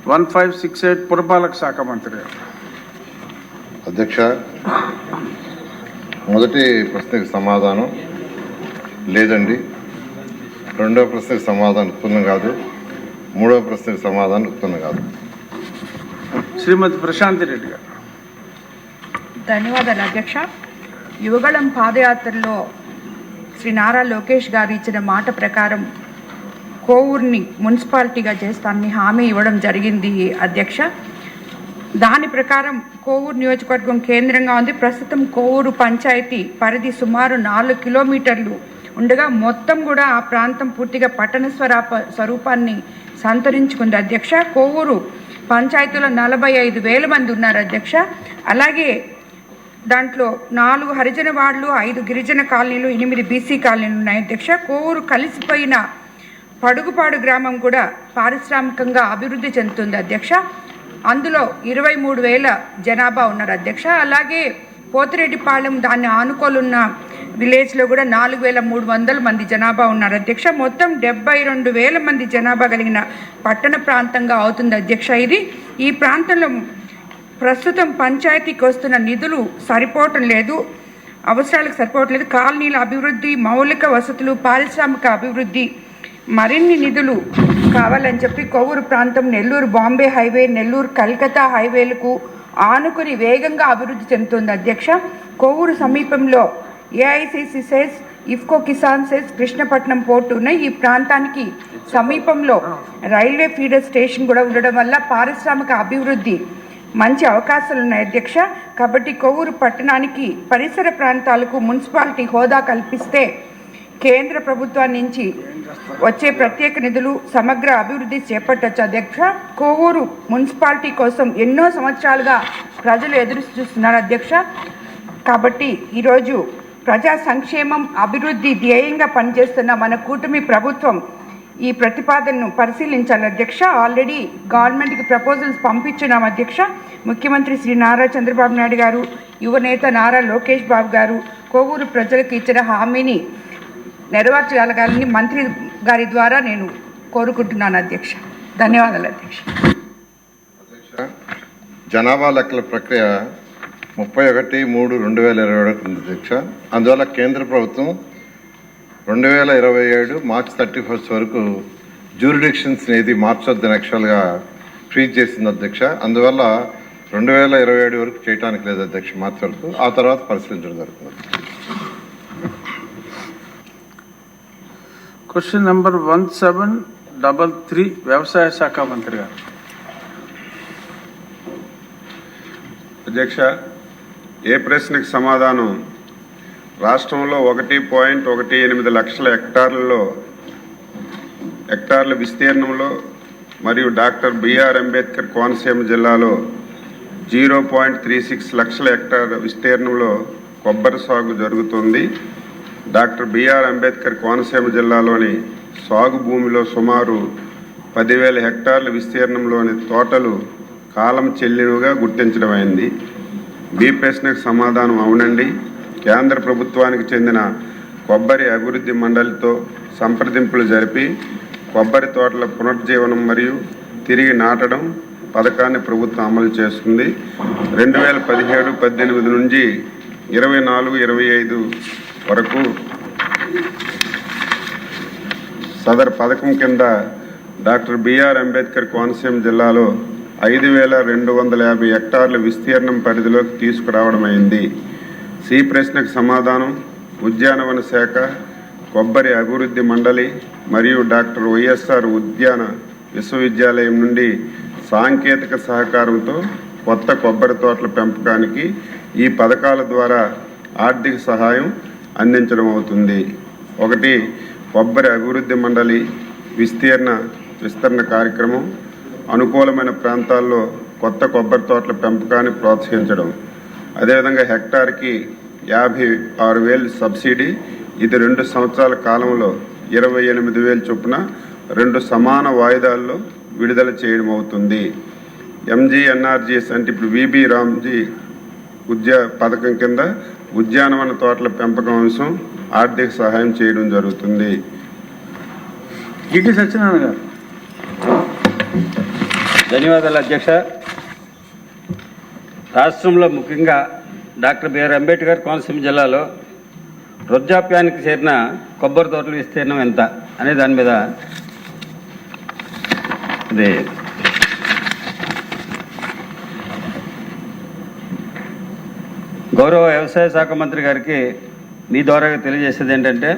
1568 పురపాలక శాఖ మంత్రి. అధ్యక్ష, మొదటి ప్రశ్నకి సమాధానం లేదండి. రెండవ ప్రశ్నకి సమాధానం ఉత్పన్నం కాదు. మూడవ ప్రశ్నకి సమాధానం ఉత్పన్నం కాదు. శ్రీమతి ప్రశాంతి రెడ్డి గారు. ధన్యవాదాలు అధ్యక్ష. యువగళం పాదయాత్రలో శ్రీ నారా లోకేష్ గారు ఇచ్చిన మాట ప్రకారం కోవూరుని మున్సిపాలిటీగా చేస్తానని హామీ ఇవ్వడం జరిగింది అధ్యక్ష. దాని ప్రకారం కోవూరు నియోజకవర్గం కేంద్రంగా ఉంది. ప్రస్తుతం కోవూరు పంచాయతీ పరిధి సుమారు 4 కిలోమీటర్లు ఉండగా మొత్తం కూడా ఆ ప్రాంతం పూర్తిగా పట్టణ స్వరూపాన్ని సంతరించుకుంది అధ్యక్ష. కోవూరు పంచాయతీలో 45,000 మంది ఉన్నారు అధ్యక్ష. అలాగే దాంట్లో 4 హరిజన వార్డులు, 5 గిరిజన కాలనీలు, 8 బీసీ కాలనీలు ఉన్నాయి అధ్యక్ష. కోవూరు కలిసిపోయిన పడుగుపాడు గ్రామం కూడా పారిశ్రామికంగా అభివృద్ధి చెందుతుంది అధ్యక్ష. అందులో 23,000 జనాభా ఉన్నారు అధ్యక్ష. అలాగే పోతిరెడ్డిపాళెం దాన్ని ఆనుకోలున్న విలేజ్లో కూడా 4,300 మంది జనాభా ఉన్నారు అధ్యక్ష. మొత్తం 72,000 మంది జనాభా కలిగిన పట్టణ ప్రాంతంగా అవుతుంది అధ్యక్ష. ఈ ప్రాంతంలో ప్రస్తుతం పంచాయతీకి వస్తున్న నిధులు సరిపోవటం లేదు, అవసరాలకు సరిపోవట్లేదు. కాలనీల అభివృద్ధి, మౌలిక వసతులు, పారిశ్రామిక అభివృద్ధి, మరిన్ని నిధులు కావాలని చెప్పి కోవూరు ప్రాంతం నెల్లూరు బాంబే హైవే, నెల్లూరు కల్కత్తా హైవేలకు ఆనుకుని వేగంగా అభివృద్ధి చెందుతుంది అధ్యక్ష. కోవూరు సమీపంలో AICC SEZ, IFFCO Kisan SEZ, Krishnapatnam port ఉన్నాయి. ఈ ప్రాంతానికి సమీపంలో రైల్వే ఫీడర్ స్టేషన్ కూడా ఉండడం వల్ల పారిశ్రామిక అభివృద్ధి మంచి అవకాశాలు ఉన్నాయి అధ్యక్ష. కాబట్టి కోవూరు పట్టణానికి పరిసర ప్రాంతాలకు మున్సిపాలిటీ హోదా కల్పిస్తే కేంద్ర ప్రభుత్వం నుంచి వచ్చే ప్రత్యేక నిధులు సమగ్ర అభివృద్ధి చేపట్టవచ్చు అధ్యక్ష. కోవూరు మున్సిపాలిటీ కోసం ఎన్నో సంవత్సరాలుగా ప్రజలు ఎదురు చూస్తున్నారు అధ్యక్ష. కాబట్టి ఈరోజు ప్రజా సంక్షేమం, అభివృద్ధి ధ్యేయంగా పనిచేస్తున్న మన కూటమి ప్రభుత్వం ఈ ప్రతిపాదనను పరిశీలించాలి అధ్యక్ష. ఆల్రెడీ గవర్నమెంట్కి ప్రపోజల్స్ పంపించున్నాం అధ్యక్ష. ముఖ్యమంత్రి శ్రీ నారా చంద్రబాబు నాయుడు గారు, యువనేత నారా లోకేష్ బాబు గారు కోవూరు ప్రజలకు ఇచ్చిన హామీని నెరవేర్చగలగాలని మంత్రి గారి ద్వారా నేను కోరుకుంటున్నాను అధ్యక్ష. ధన్యవాదాలు అధ్యక్ష. జనాభా లెక్కల ప్రక్రియ 31/3/2021 ఉంది అధ్యక్ష. అందువల్ల కేంద్ర ప్రభుత్వం 2027 మార్చి 31 వరకు జ్యూరిడిక్షన్స్ అనేది మార్చొద్దని యాక్చువల్గా ఫ్రీజ్ చేసింది అధ్యక్ష. అందువల్ల 2027 వరకు చేయడానికి లేదు అధ్యక్ష, మార్చి వరకు. ఆ తర్వాత పరిశీలించడం జరుగుతుంది. క్వశ్చన్ నెంబర్ 1733 వ్యవసాయ శాఖ మంత్రి గారు. అధ్యక్ష, ఏ ప్రశ్నకు సమాధానం? రాష్ట్రంలో 1.18 లక్షల హెక్టార్ల విస్తీర్ణంలో మరియు డాక్టర్ బిఆర్ అంబేద్కర్ కోనసీమ జిల్లాలో 0.36 లక్షల హెక్టార్ విస్తీర్ణంలో కొబ్బరి సాగు జరుగుతుంది. డాక్టర్ బిఆర్ అంబేద్కర్ కోనసీమ జిల్లాలోని సాగు భూమిలో సుమారు 10,000 హెక్టార్ల విస్తీర్ణంలోని తోటలు కాలం చెల్లినవిగా గుర్తించడమైంది. బి ప్రశ్నకు సమాధానం అవునండి. కేంద్ర ప్రభుత్వానికి చెందిన కొబ్బరి అభివృద్ధి మండలితో సంప్రదింపులు జరిపి కొబ్బరి తోటల పునరుజ్జీవనం మరియు తిరిగి నాటడం పథకాన్ని ప్రభుత్వం అమలు చేస్తుంది. 2017-18 నుంచి 24-25 వరకు సదర్ పథకం కింద డాక్టర్ బిఆర్ అంబేద్కర్ కోనసీమ జిల్లాలో 5,250 హెక్టార్ల విస్తీర్ణం పరిధిలోకి తీసుకురావడమైంది. సి ప్రశ్నకు సమాధానం ఉద్యానవన శాఖ, కొబ్బరి అభివృద్ధి మండలి మరియు డాక్టర్ వైఎస్ఆర్ ఉద్యాన విశ్వవిద్యాలయం నుండి సాంకేతిక సహకారంతో కొత్త కొబ్బరి తోటల పెంపకానికి ఈ పథకాల ద్వారా ఆర్థిక సహాయం అందించడం అవుతుంది. 1. కొబ్బరి అభివృద్ధి మండలి విస్తరణ కార్యక్రమం, అనుకూలమైన ప్రాంతాల్లో కొత్త కొబ్బరి తోటల పెంపకాన్ని ప్రోత్సహించడం. అదేవిధంగా హెక్టార్కి 56,000 సబ్సిడీ. ఇది 2 సంవత్సరాల కాలంలో 28,000 చొప్పున 2 సమాన వాయిదాల్లో విడుదల చేయడం అవుతుంది. ఎంజీఎన్ఆర్జీఎస్ అంటే ఇప్పుడు విబి రామ్జీ పథకం కింద ఉద్యానవన తోటల పెంపకం అంశం ఆర్థిక సహాయం చేయడం జరుగుతుంది. గిడ్డి సత్యనారాయణ గారు. ధన్యవాదాలు అధ్యక్ష. రాష్ట్రంలో ముఖ్యంగా డాక్టర్ బిఆర్ అంబేద్కర్ కోనసీమ జిల్లాలో వృద్ధాప్యానికి చేరిన కొబ్బరి తోటల విస్తీర్ణం ఎంత అనే దాని మీద అదే గౌరవ వ్యవసాయ శాఖ మంత్రి గారికి మీ ద్వారా తెలియజేసేది ఏంటంటే,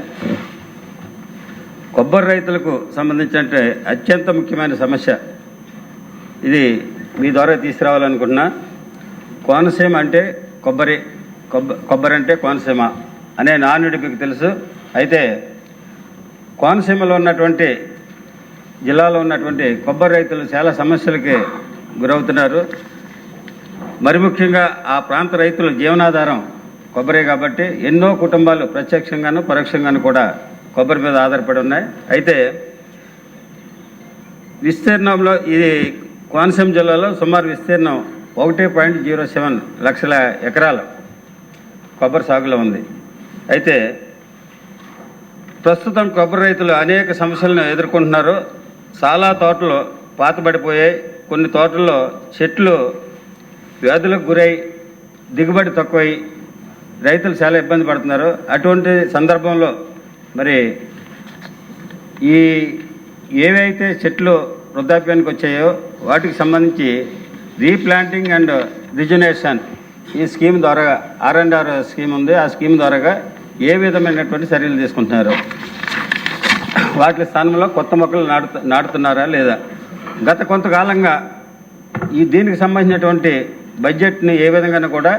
కొబ్బరి రైతులకు సంబంధించిన అత్యంత ముఖ్యమైన సమస్య ఇది మీ ద్వారా తీసుకురావాలనుకుంటున్నా. కోనసీమ అంటే కొబ్బరి అంటే కోనసీమ అనే నానుడి మీకు తెలుసు. అయితే కోనసీమలో ఉన్నటువంటి జిల్లాలో ఉన్నటువంటి కొబ్బరి రైతులు చాలా సమస్యలకి గురవుతున్నారు. మరి ముఖ్యంగా ఆ ప్రాంత రైతుల జీవనాధారం కొబ్బరే కాబట్టి ఎన్నో కుటుంబాలు ప్రత్యక్షంగాను పరోక్షంగాను కూడా కొబ్బరి మీద ఆధారపడి ఉన్నాయి. అయితే విస్తీర్ణంలో ఇది కోనసీమ జిల్లాలో సుమారు విస్తీర్ణం 1.07 లక్షల ఎకరాలు కొబ్బరి సాగులో ఉంది. అయితే ప్రస్తుతం కొబ్బరి రైతులు అనేక సమస్యలను ఎదుర్కొంటున్నారు. చాలా తోటలు పాతబడిపోయాయి. కొన్ని తోటల్లో చెట్లు వ్యాధులకు గురై దిగుబడి తక్కువై రైతులు చాలా ఇబ్బంది పడుతున్నారు. అటువంటి సందర్భంలో మరి ఏవైతే చెట్లు వృద్ధాప్యానికి వచ్చాయో వాటికి సంబంధించి రీప్లాంటింగ్ అండ్ రిజనరేషన్ ఈ స్కీమ్ ద్వారా R&R స్కీమ్ ఉంది. ఆ స్కీమ్ ద్వారా ఏ విధమైనటువంటి చర్యలు తీసుకుంటున్నారు? వాటి స్థానంలో కొత్త మొక్కలు నాటుతున్నారా లేదా? గత కొంతకాలంగా దీనికి సంబంధించినటువంటి బడ్జెట్ని ఏ విధంగా కూడా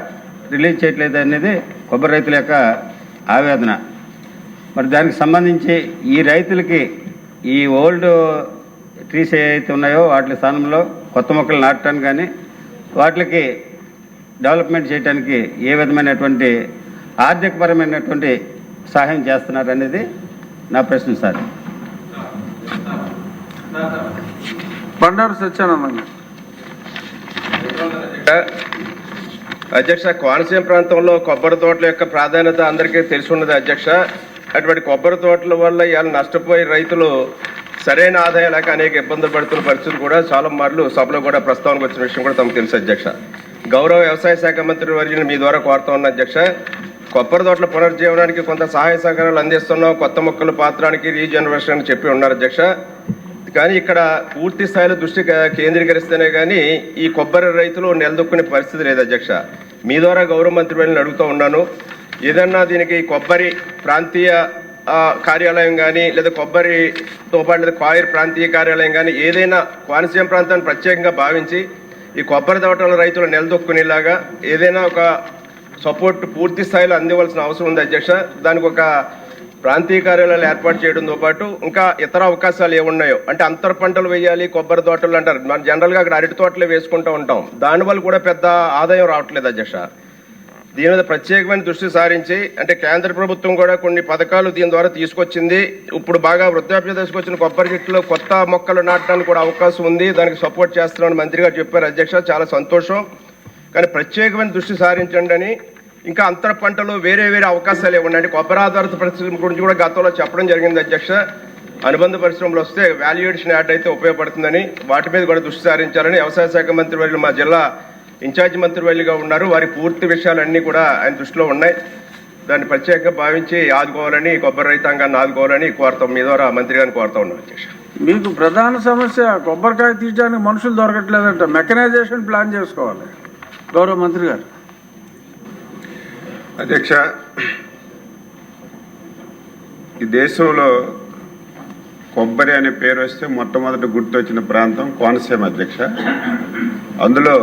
రిలీజ్ చేయట్లేదు అనేది కొబ్బరి రైతుల యొక్క ఆవేదన. మరి దానికి సంబంధించి ఈ రైతులకి ఈ ఓల్డ్ ట్రీస్ ఏవైతే ఉన్నాయో వాటి స్థానంలో కొత్త మొక్కలు నాటడానికి కానీ వాటికి డెవలప్మెంట్ చేయడానికి ఏ విధమైనటువంటి ఆర్థికపరమైనటువంటి సహాయం చేస్తున్నారు అనేది నా ప్రశ్న సార్. బండారు సత్యానందం. అధ్యక్ష, కోనసీమ ప్రాంతంలో కొబ్బరి తోటల యొక్క ప్రాధాన్యత అందరికీ తెలిసి ఉన్నది అధ్యక్ష. అటువంటి కొబ్బరి తోటల వల్ల ఇవాళ నష్టపోయే రైతులు సరైన ఆదాయం లేక అనేక ఇబ్బందులు పడుతున్న పరిస్థితులు కూడా చాలా మార్లు సభలో కూడా ప్రస్తావనకు వచ్చిన విషయం కూడా తమకు తెలుసు అధ్యక్ష. గౌరవ వ్యవసాయ శాఖ మంత్రి వర్యులు మీ ద్వారా కోరుతా ఉన్న అధ్యక్ష, కొబ్బరి తోటల పునరుజ్జీవనానికి కొంత సహాయ సహకారాలు అందిస్తున్నాం, కొత్త మొక్కల పాత్రానికి రీజనరేషన్ అని చెప్పి ఉన్నారు అధ్యక్ష. కానీ ఇక్కడ పూర్తి స్థాయిలో దృష్టి కేంద్రీకరిస్తేనే కానీ ఈ కొబ్బరి రైతులు నిలదొక్కునే పరిస్థితి లేదు అధ్యక్ష. మీ ద్వారా గౌరవ మంత్రి వర్యులను అడుగుతూ ఉన్నాను, ఏదన్నా దీనికి కొబ్బరి ప్రాంతీయ కార్యాలయం కానీ లేదా కొబ్బరితో పాటు లేదా కాయర్ ప్రాంతీయ కార్యాలయం కానీ ఏదైనా కోనసీమ ప్రాంతాన్ని ప్రత్యేకంగా భావించి ఈ కొబ్బరి తోటల రైతులు నిలదొక్కునేలాగా ఏదైనా ఒక సపోర్ట్ పూర్తి స్థాయిలో అందివ్వాల్సిన అవసరం ఉంది అధ్యక్ష. దానికి ఒక ప్రాంతీయ కార్యాలయాలు ఏర్పాటు చేయడంతో పాటు ఇంకా ఇతర అవకాశాలు ఏమున్నాయో అంటే అంతర పంటలు వేయాలి కొబ్బరి తోటలు అంటారు. మనం జనరల్గా అక్కడ అరటి తోటలే వేసుకుంటూ ఉంటాం. దానివల్ల కూడా పెద్ద ఆదాయం రావట్లేదు అధ్యక్ష. దీని మీద ప్రత్యేకమైన దృష్టి సారించి అంటే కేంద్ర ప్రభుత్వం కూడా కొన్ని పథకాలు దీని ద్వారా తీసుకొచ్చింది. ఇప్పుడు బాగా వృద్ధాప్య దశకు వచ్చిన కొబ్బరి చెట్లు కొత్త మొక్కలు నాటడానికి కూడా అవకాశం ఉంది. దానికి సపోర్ట్ చేస్తున్నామని మంత్రి గారు చెప్పారు అధ్యక్ష, చాలా సంతోషం. కానీ ప్రత్యేకమైన దృష్టి సారించండి అని ఇంకా అంతర పంటలు వేరే అవకాశాలు ఏమున్నాయండి? కొబ్బరి ఆధారిత పరిశ్రమ గురించి కూడా గతంలో చెప్పడం జరిగింది అధ్యక్ష. అనుబంధ పరిశ్రమలు వస్తే వాల్యుయేషన్ యాడ్ అయితే ఉపయోగపడుతుందని వాటి మీద కూడా దృష్టి సారించాలని వ్యవసాయ శాఖ మంత్రి వర్యులు మా జిల్లా ఇన్ఛార్జ్ మంత్రి వర్యులుగా ఉన్నారు. వారి పూర్తి విషయాలన్నీ కూడా ఆయన దృష్టిలో ఉన్నాయి. దాన్ని ప్రత్యేకంగా భావించి ఆదుకోవాలని కొబ్బరి రైతాంగాన్ని ఆదుకోవాలని కోరుతాం. మీ ద్వారా మంత్రి గారిని కోరుతా ఉన్నాం అధ్యక్ష. మీకు ప్రధాన సమస్య కొబ్బరికాయ తీయడానికి మనుషులు దొరకట్లేదంట. మెకనైజేషన్ ప్లాన్ చేసుకోవాలి గౌరవ మంత్రి గారు. అధ్యక్ష, ఈ దేశంలో కొబ్బరి అనే పేరు వస్తే మొట్టమొదటి గుర్తొచ్చిన ప్రాంతం కోనసీమ అధ్యక్ష. అందులో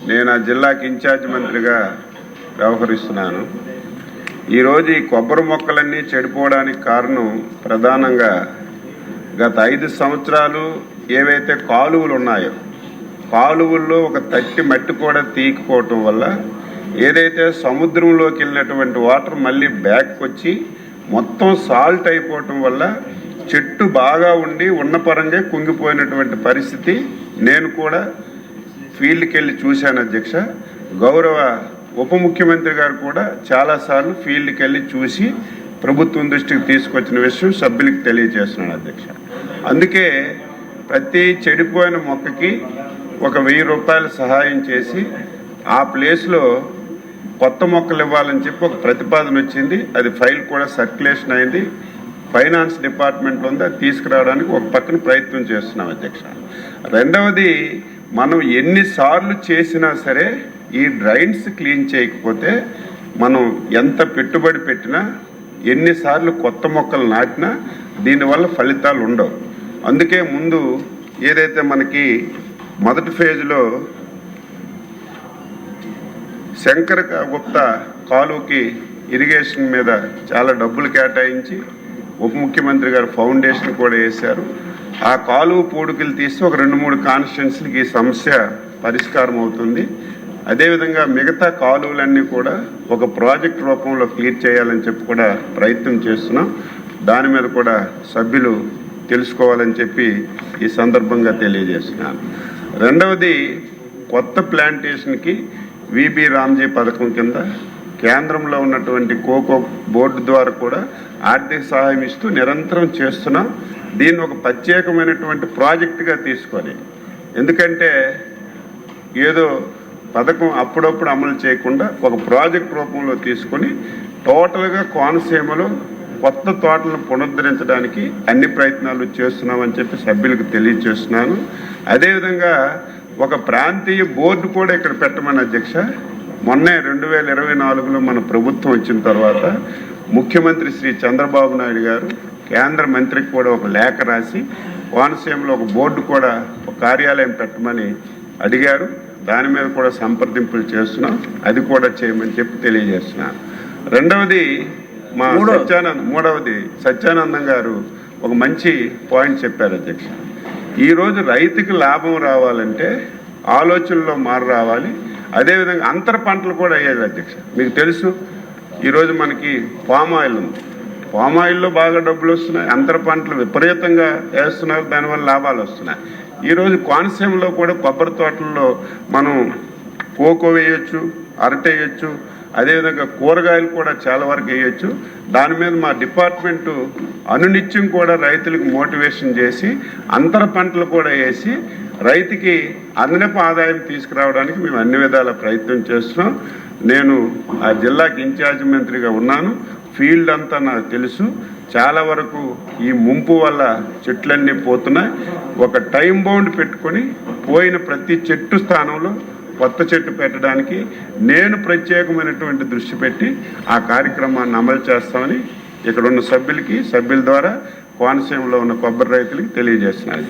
నేను ఆ జిల్లాకి ఇన్ఛార్జ్ మంత్రిగా వ్యవహరిస్తున్నాను. ఈరోజు ఈ కొబ్బరి మొక్కలన్నీ చెడిపోవడానికి కారణం ప్రధానంగా గత 5 సంవత్సరాలు ఏవైతే కాలువలు ఉన్నాయో కాలువల్లో ఒక తట్టి మట్టి కూడా తీయకపోవటం వల్ల ఏదైతే సముద్రంలోకి వెళ్ళినటువంటి వాటర్ మళ్ళీ బ్యాక్ వచ్చి మొత్తం సాల్ట్ అయిపోవటం వల్ల చెట్టు బాగా ఉండి ఉన్న పరంగా కుంగిపోయినటువంటి పరిస్థితి నేను కూడా ఫీల్డ్కి వెళ్ళి చూశాను అధ్యక్ష. గౌరవ ఉప ముఖ్యమంత్రి గారు కూడా చాలాసార్లు ఫీల్డ్కి వెళ్ళి చూసి ప్రభుత్వం దృష్టికి తీసుకొచ్చిన విషయం సభ్యులకు తెలియజేస్తున్నాను అధ్యక్ష. అందుకే ప్రతి చెడిపోయిన మొక్కకి ఒక 1000 రూపాయలు సహాయం చేసి ఆ ప్లేస్లో కొత్త మొక్కలు ఇవ్వాలని చెప్పి ఒక ప్రతిపాదన వచ్చింది. అది ఫైల్ కూడా సర్క్యులేషన్ అయింది. ఫైనాన్స్ డిపార్ట్మెంట్లో ఉంది. అది తీసుకురావడానికి ఒక పక్కన ప్రయత్నం చేస్తున్నాం అధ్యక్ష. రెండవది, మనం ఎన్నిసార్లు చేసినా సరే ఈ డ్రైన్స్ క్లీన్ చేయకపోతే మనం ఎంత పెట్టుబడి పెట్టినా ఎన్నిసార్లు కొత్త మొక్కలు నాటినా దీనివల్ల ఫలితాలు ఉండవు. అందుకే ముందు ఏదైతే మనకి మొదటి ఫేజ్లో శంకర గుప్తా కాలువకి ఇరిగేషన్ మీద చాలా డబ్బులు కేటాయించి ఉప ముఖ్యమంత్రి గారు ఫౌండేషన్ కూడా వేశారు. ఆ కాలువ పూడుకులు తీసి ఒక 2-3 కాన్స్టిట్యున్సీలకి ఈ సమస్య పరిష్కారం అవుతుంది. అదేవిధంగా మిగతా కాలువలన్నీ కూడా ఒక ప్రాజెక్ట్ రూపంలో క్లియర్ చేయాలని చెప్పి కూడా ప్రయత్నం చేస్తున్నాం. దాని మీద కూడా సభ్యులు తెలుసుకోవాలని చెప్పి ఈ సందర్భంగా తెలియజేస్తున్నాను. రెండవది, కొత్త ప్లాంటేషన్కి విబి రామ్జీ పథకం కింద కేంద్రంలో ఉన్నటువంటి కోకో బోర్డు ద్వారా కూడా ఆర్థిక సహాయం ఇస్తూ నిరంతరం చేస్తున్నాం. దీన్ని ఒక ప్రత్యేకమైనటువంటి ప్రాజెక్టుగా తీసుకొని, ఎందుకంటే ఏదో పథకం అప్పుడప్పుడు అమలు చేయకుండా ఒక ప్రాజెక్ట్ రూపంలో తీసుకొని టోటల్గా కోనసీమలో కొత్త తోటలను పునరుద్ధరించడానికి అన్ని ప్రయత్నాలు చేస్తున్నామని చెప్పి సభ్యులకు తెలియజేస్తున్నాను. అదేవిధంగా ఒక ప్రాంతీయ బోర్డు కూడా ఇక్కడ పెట్టమని అధ్యక్ష. మొన్నే 2024లో మన ప్రభుత్వం వచ్చిన తర్వాత ముఖ్యమంత్రి శ్రీ చంద్రబాబు నాయుడు గారు కేంద్ర మంత్రికి కూడా ఒక లేఖ రాసి కోనసీమలో ఒక బోర్డు కూడా ఒక కార్యాలయం పెట్టమని అడిగారు. దాని మీద కూడా సంప్రదింపులు చేస్తున్నాం. అది కూడా చేయమని చెప్పి తెలియజేస్తున్నాను. రెండవది, మూడవది సత్యానందం గారు ఒక మంచి పాయింట్ చెప్పారు అధ్యక్ష. ఈరోజు రైతుకి లాభం రావాలంటే ఆలోచనలో మారు రావాలి. అదేవిధంగా అంతర పంటలు కూడా అయ్యేది అధ్యక్ష. మీకు తెలుసు, ఈరోజు మనకి పామ్ ఆయిల్ ఉంది. పామ్ ఆయిల్లో బాగా డబ్బులు వస్తున్నాయి. అంతర పంటలు విపరీతంగా వేస్తున్నారు, దానివల్ల లాభాలు వస్తున్నాయి. ఈరోజు కోనసీమలో కూడా కొబ్బరి తోటల్లో మనం కోకో వేయచ్చు, అరటి వేయచ్చు, అదేవిధంగా కూరగాయలు కూడా చాలా వరకు వేయచ్చు. దాని మీద మా డిపార్ట్మెంటు అనునిత్యం కూడా రైతులకు మోటివేషన్ చేసి అంతర పంటలు కూడా వేసి రైతుకి అదనపు ఆదాయం తీసుకురావడానికి మేము అన్ని విధాల ప్రయత్నం చేస్తున్నాం. నేను ఆ జిల్లాకి ఇన్ఛార్జ్ మంత్రిగా ఉన్నాను. ఫీల్డ్ అంతా నాకు తెలుసు. చాలా వరకు ఈ ముంపు వల్ల చెట్లన్నీ పోతున్నాయి. ఒక టైం బౌండ్ పెట్టుకొని పోయిన ప్రతి చెట్టు స్థానంలో కొత్త చెట్టు పెట్టడానికి నేను ప్రత్యేకమైనటువంటి దృష్టి పెట్టి ఆ కార్యక్రమాన్ని అమలు చేస్తామని ఇక్కడ ఉన్న సభ్యుల ద్వారా కోనసీమలో ఉన్న కొబ్బరి రైతులకి తెలియజేస్తున్నాను.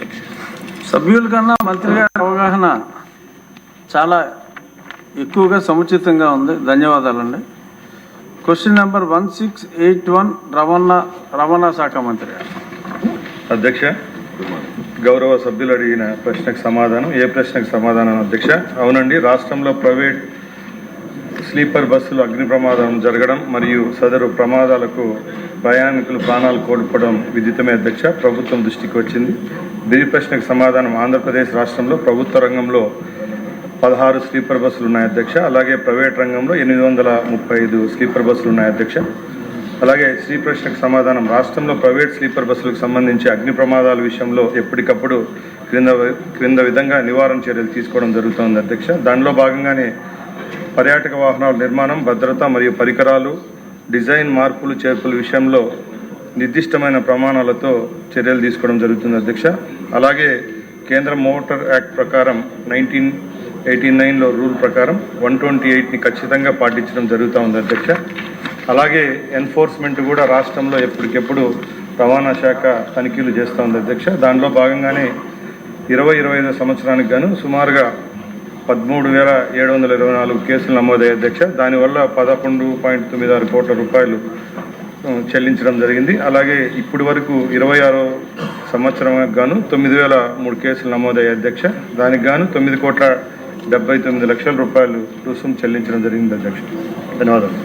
సభ్యుల కన్నా మంత్రి గారి అవగాహన చాలా ఎక్కువగా సముచితంగా ఉంది. ధన్యవాదాలండి. క్వశ్చన్ నెంబర్ 1681 రవాణా శాఖ మంత్రి గారు. అధ్యక్ష, గౌరవ సభ్యులు అడిగిన ప్రశ్నకు సమాధానం. ఏ ప్రశ్నకు సమాధానం అధ్యక్ష? అవునండి, రాష్ట్రంలో ప్రైవేట్ స్లీపర్ బస్సులు అగ్ని ప్రమాదం జరగడం మరియు సదరు ప్రమాదాలకు ప్రయాణికులు ప్రాణాలు కోల్పోవడం విదితమే అధ్యక్ష. ప్రభుత్వం దృష్టికి వచ్చింది. దీని ప్రశ్నకు సమాధానం. ఆంధ్రప్రదేశ్ రాష్ట్రంలో ప్రభుత్వ రంగంలో 16 స్లీపర్ బస్సులు ఉన్నాయి అధ్యక్ష. అలాగే ప్రైవేట్ రంగంలో 835 స్లీపర్ బస్సులు ఉన్నాయి అధ్యక్ష. అలాగే శ్రీ ప్రశ్నకు సమాధానం. రాష్ట్రంలో ప్రైవేట్ స్లీపర్ బస్సులకు సంబంధించి అగ్ని ప్రమాదాల విషయంలో ఎప్పటికప్పుడు క్రింద విధంగా నివారణ చర్యలు తీసుకోవడం జరుగుతుంది అధ్యక్ష. దానిలో భాగంగానే పర్యాటక వాహనాల నిర్మాణం, భద్రత మరియు పరికరాలు, డిజైన్ మార్పులు చేర్పుల విషయంలో నిర్దిష్టమైన ప్రమాణాలతో చర్యలు తీసుకోవడం జరుగుతుంది అధ్యక్ష. అలాగే కేంద్ర మోటార్ యాక్ట్ ప్రకారం 1989లో రూల్ ప్రకారం 128ని ఖచ్చితంగా పాటించడం జరుగుతూ ఉంది అధ్యక్ష. అలాగే ఎన్ఫోర్స్మెంట్ కూడా రాష్ట్రంలో ఎప్పటికెప్పుడు రవాణా శాఖ తనిఖీలు చేస్తూ ఉంది అధ్యక్ష. దానిలో భాగంగానే 2025 సంవత్సరానికి గాను సుమారుగా 13,724 కేసులు నమోదయ్యాయి అధ్యక్ష. దానివల్ల 11.96 కోట్ల రూపాయలు చెల్లించడం జరిగింది. అలాగే ఇప్పటి వరకు 26వ సంవత్సరానికి గాను 9,003 కేసులు నమోదయ్యాయి అధ్యక్ష. దానికి గాను 9,79,00,000 రూపాయలు రుసుము చెల్లించడం జరిగింది అధ్యక్ష. ధన్యవాదాలు.